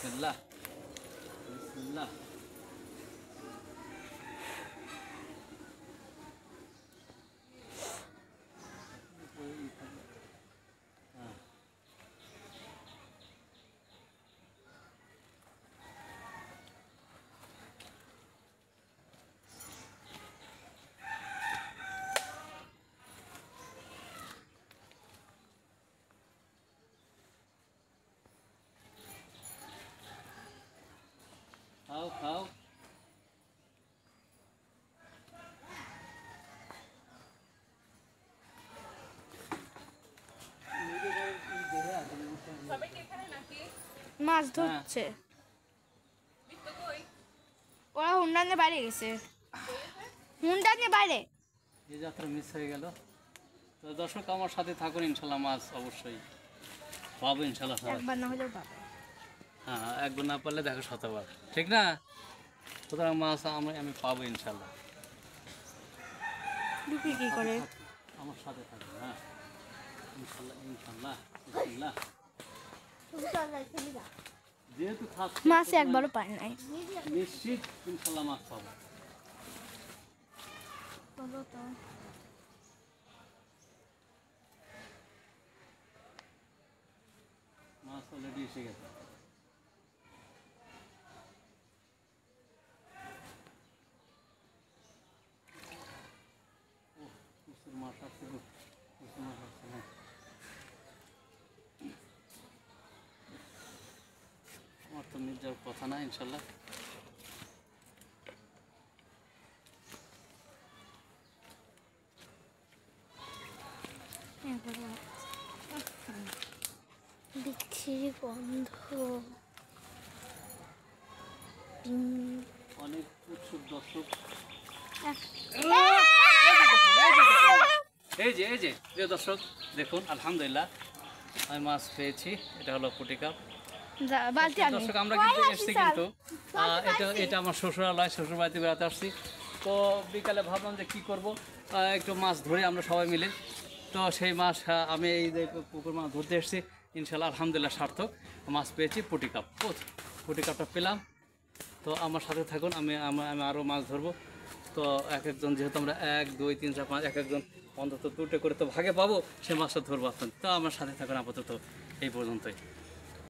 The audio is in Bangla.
বিসমিল্লাহ বিসমিল্লাহ। খাও খাও। মাছ ধরছে। ওরা হুন্ডা নিয়ে বাইরে গেছে, হুন্ডা নিয়ে বাইরে। এই যাত্রা মিস হয়ে গেল। তো দর্শক আমার সাথে থাকুন, ইনশাল্লাহ মাছ অবশ্যই পাবো ইনশাল্লাহ। একবার না হলেও পাবে। হ্যাঁ, একবার না পারলে দেখো শতবার, ঠিক না? সুতরাং মাছ আমি পাবো ইনশাল্লাহ। ঢুকে কি করে? আমার সাথে থাকবে। হ্যাঁ ইনশাল্লাহ ইনশাল্লাহ বিসমিল্লাহ। যেহেতু মাছ একবারও পায় নাই, নিশ্চিত ইনশাল্লাহ মাছ পাবো। মাছ অলরেডি এসে গেছে। প্রচুর মাছ আসছে, প্রচুর মাছ আসছে। হ্যাঁ, আমার তো মিস যাওয়ার কথা না ইনশাল্লাহ। বিচ্ছিরি গন্ধ। অনেক উৎসুক দর্শক। এই যে প্রিয় দর্শক দেখুন, আলহামদুলিল্লাহ আমি মাছ পেয়েছি। এটা হলো পুঁটি কাপ। দর্শক আমরা কিন্তু এসছি, কিন্তু এটা আমার শ্বশুরালয়, শ্বশুর বাড়িতে বেড়াতে আসছি। তো বিকালে ভাবলাম যে কী করবো, একটু মাছ ধরে আমরা সবাই মিলে। তো সেই মাছ আমি এই যে পুকুর মাছ ধরতে এসেছি, ইনশাল্লাহ আলহামদুলিল্লাহ সার্থক মাছ পেয়েছি। পুঁটি কাপ, পুঁটি কাপটা পেলাম। তো আমার সাথে থাকুন, আমি আরও মাছ ধরবো। তো এক একজন, যেহেতু আমরা 1 2 3 4 5 এক একজন অন্তত 2টে করে তো ভাগে পাবো, সে মাছটা ধরবো আপনার। তো আমার সাথে থাকুন, আপাতত এই পর্যন্তই।